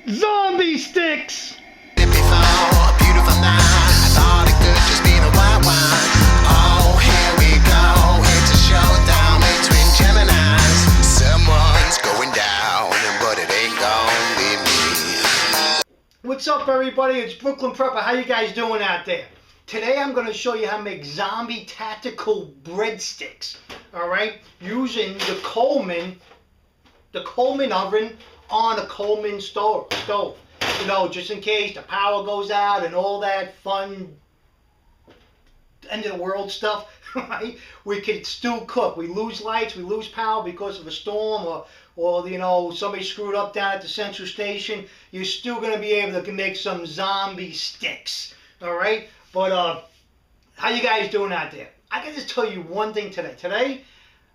Zombie sticks! What's up, everybody? It's Brooklyn Prepper. How you guys doing out there? Today I'm going to show you how to make zombie tactical breadsticks. Alright? Using the Coleman oven on a Coleman stove. You know, just in case the power goes out and all that fun end of the world stuff, right? We could still cook. We lose lights, we lose power because of a storm, or you know, somebody screwed up down at the central station. You're still going to be able to make some zombie sticks. Alright? But how you guys doing out there? I can just tell you one thing today. Today,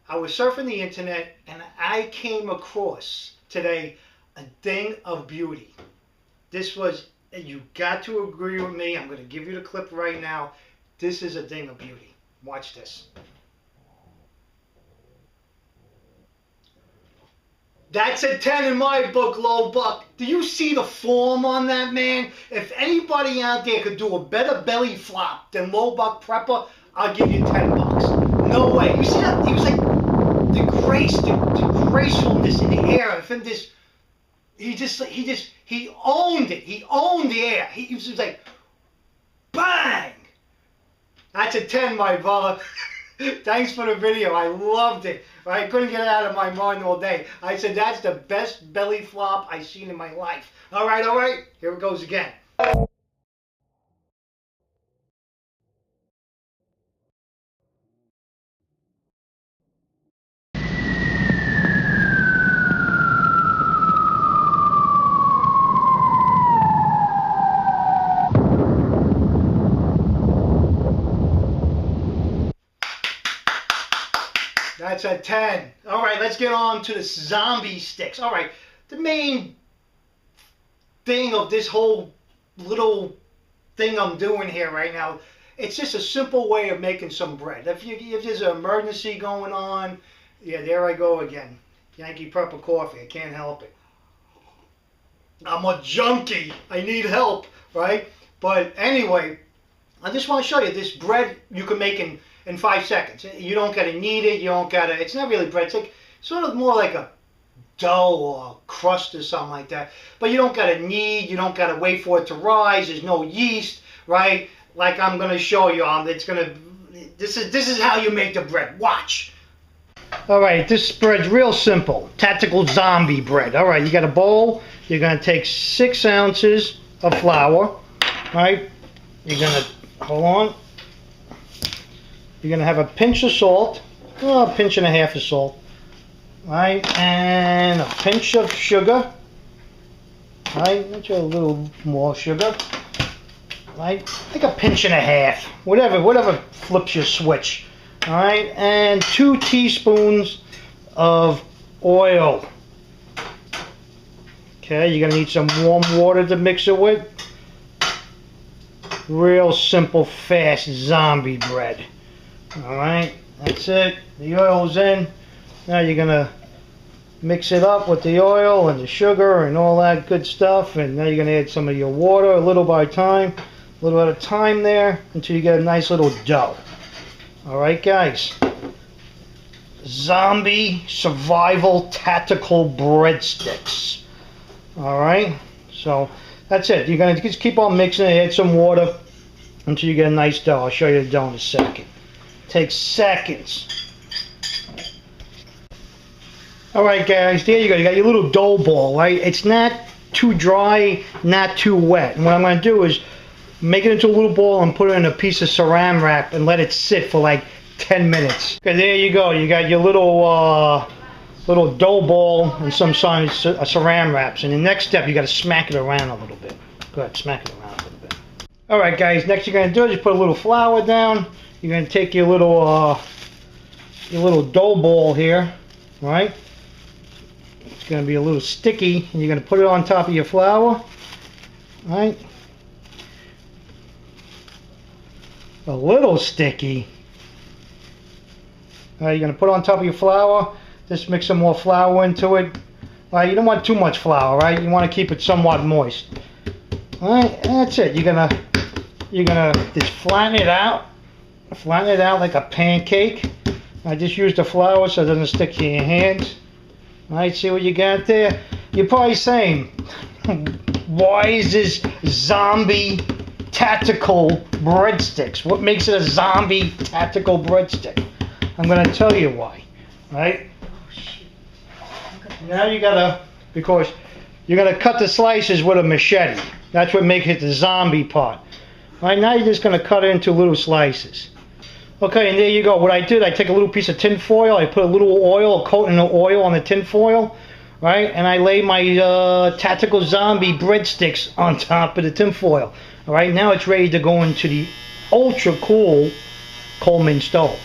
I was surfing the internet and I came across today a thing of beauty. This was, you got to agree with me. I'm going to give you the clip right now. This is a thing of beauty. Watch this. That's a 10 in my book, low buck. Do you see the form on that, man? If anybody out there could do a better belly flop than low buck prepper, I'll give you 10 bucks. No way. You see that? He was like the grace, the gracefulness in the air. I think this. He owned it. He owned the air. He was like, bang. That's a 10, my brother. Thanks for the video. I loved it. I couldn't get it out of my mind all day. I said, that's the best belly flop I've seen in my life. All right. Here it goes again. That's a 10. All right, let's get on to the zombie sticks. All right, the main thing of this whole little thing I'm doing here right now, it's just a simple way of making some bread. If there's an emergency going on, yeah, there I go again. Yankee Prepper coffee, I can't help it. I'm a junkie. I need help, right? But anyway, I just want to show you this bread you can make in 5 seconds. You don't gotta knead it, you don't gotta, it's not really bread, it's like sort of more like a dough or a crust or something like that. But you don't gotta knead, you don't gotta wait for it to rise, there's no yeast, right? Like I'm gonna show you, this is how you make the bread. Watch. Alright, this bread's real simple. Tactical zombie bread. Alright, you got a bowl, you're gonna take 6 ounces of flour, right? You're gonna, hold on. You're going to have a pinch of salt, a pinch and a half of salt, right, and a pinch of sugar, right, that's a little more sugar, right, like a pinch and a half, whatever flips your switch, all right, and 2 teaspoons of oil. Okay, you're going to need some warm water to mix it with. Real simple, fast zombie bread. Alright, that's it. The oil's in. Now you're going to mix it up with the oil and the sugar and all that good stuff. And now you're going to add some of your water a little at a time there until you get a nice little dough. Alright, guys. Zombie survival tactical breadsticks. Alright, so that's it. You're going to just keep on mixing it, add some water until you get a nice dough. I'll show you the dough in a second. Takes seconds. Alright guys, there you go. You got your little dough ball, right? It's not too dry, not too wet. And what I'm going to do is make it into a little ball and put it in a piece of saran wrap and let it sit for like 10 minutes. Okay, there you go. You got your little dough ball and some saran wraps. And the next step, you got to smack it around a little bit. Go ahead, smack it around a little bit. Alright guys, next you're going to do is you put a little flour down. You're going to take your little dough ball here, right? It's going to be a little sticky, and you're going to put it on top of your flour, right? A little sticky. You're going to put it on top of your flour. Just mix some more flour into it. Right, you don't want too much flour, right? You want to keep it somewhat moist. All right, that's it. You're gonna just flatten it out like a pancake. I just use the flour so it doesn't stick to your hands. All right, see what you got there? You're probably saying, why is this zombie tactical breadsticks? What makes it a zombie tactical breadstick? I'm gonna tell you why. Right? Now because you're gonna cut the slices with a machete. That's what makes it the zombie part. Right, now you're just gonna cut it into little slices. Okay, and there you go. What I did, I take a little piece of tin foil, I put a little oil, a coating of oil on the tin foil, right? And I lay my tactical zombie breadsticks on top of the tin foil. All right, now it's ready to go into the ultra cool Coleman stove.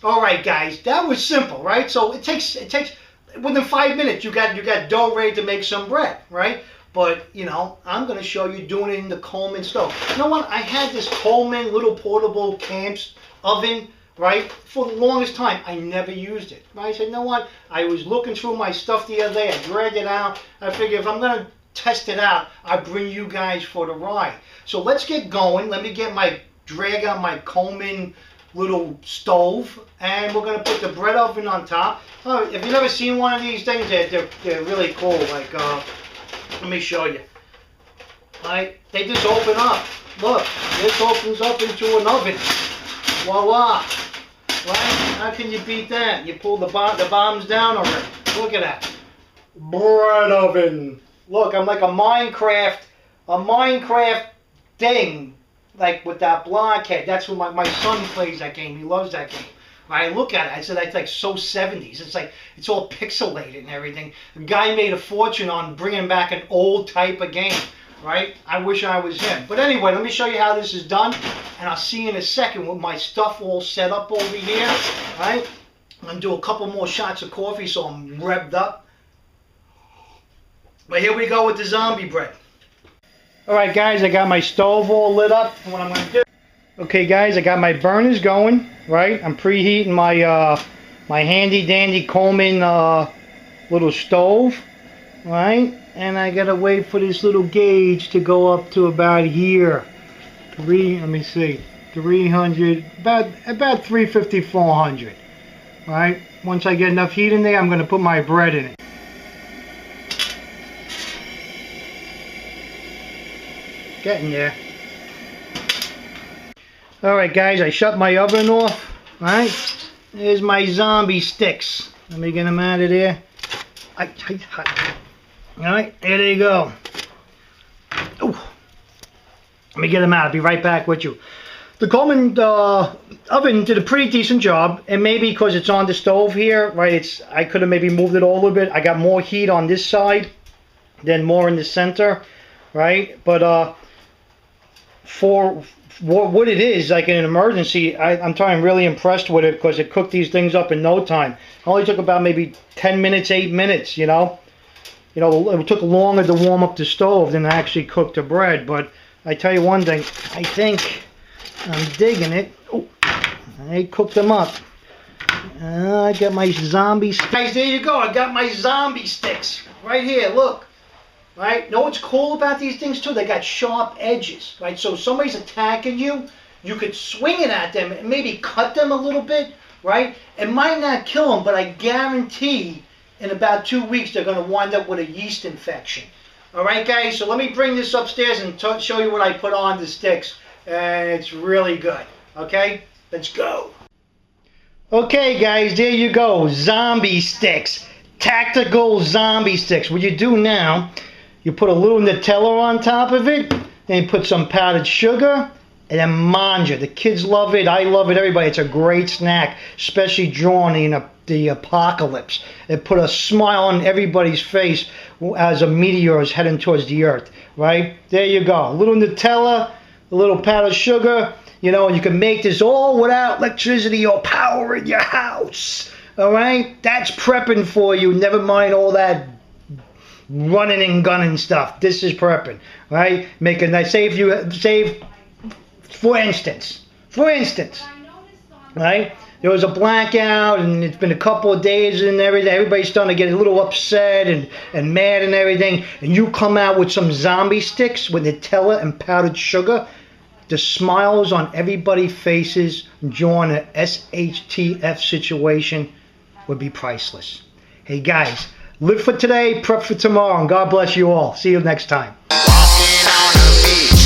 All right, guys, that was simple, right? So it takes within 5 minutes you got dough ready to make some bread, right? But you know, I'm gonna show you doing it in the Coleman stove. You know what? I had this Coleman little portable camps oven, right? For the longest time, I never used it. I said, you know what? I was looking through my stuff the other day. I dragged it out. I figured if I'm gonna test it out, I'll bring you guys for the ride. So let's get going. Let me drag out my Coleman little stove, and we're gonna put the bread oven on top. If you've never seen one of these things, they're really cool. Like, let me show you. Right? They just open up. Look, this opens up into an oven. Voila! Right? How can you beat that? You pull the bombs down already. Look at that. Bread oven. Look, I'm like a Minecraft thing, like with that blockhead. That's what my son plays that game. He loves that game. Right? Look at it. I said that's like so 70s. It's like it's all pixelated and everything. The guy made a fortune on bringing back an old type of game. Right? I wish I was him. But anyway, let me show you how this is done, and I'll see you in a second with my stuff all set up over here. Right? I'm gonna do a couple more shots of coffee so I'm revved up. But here we go with the zombie bread. Alright guys, I got my stove all lit up. And what I'm gonna do. Okay guys, I got my burners going, right? I'm preheating my my handy dandy Coleman little stove, right? And I gotta wait for this little gauge to go up to about here. Let me see, 300, about 350, 400, right? Once I get enough heat in there, I'm gonna put my bread in it. Getting there. Alright guys, I shut my oven off. Alright, there's my zombie sticks. Let me get them out of there. Alright, there they go. Ooh. Let me get them out. I'll be right back with you. The Coleman oven did a pretty decent job, and maybe because it's on the stove here, right, I could have maybe moved it all a little bit. I got more heat on this side than more in the center, right? But for what it is, like in an emergency, I'm really impressed with it because it cooked these things up in no time. It only took about maybe 10 minutes, 8 minutes, you know. It took longer to warm up the stove than to actually cook the bread. But I tell you one thing, I think I'm digging it. Oh, I cooked them up. I got my zombie sticks. Guys, there you go. I got my zombie sticks right here. Look. Right? Know what's cool about these things too? They got sharp edges. Right? So if somebody's attacking you, you could swing it at them and maybe cut them a little bit. Right? It might not kill them, but I guarantee in about 2 weeks they're going to wind up with a yeast infection. Alright guys, so let me bring this upstairs and show you what I put on the sticks. And it's really good. Okay? Let's go. Okay guys, there you go. Zombie sticks. Tactical zombie sticks. What you do now, you put a little Nutella on top of it, then you put some powdered sugar, and then manja. The kids love it, I love it, everybody. It's a great snack, especially during the apocalypse. It put a smile on everybody's face as a meteor is heading towards the earth, right? There you go. A little Nutella, a little powdered sugar, you know, and you can make this all without electricity or power in your house. All right? That's prepping for you. Never mind all that running and gunning stuff. This is prepping, right? Make a nice, for instance, right? there was a blackout and it's been a couple of days and everything, everybody's starting to get a little upset and mad and everything, and you come out with some zombie sticks with Nutella and powdered sugar, the smiles on everybody's faces during an SHTF situation would be priceless. Hey guys, live for today, prep for tomorrow, and God bless you all. See you next time. Walking on a beach.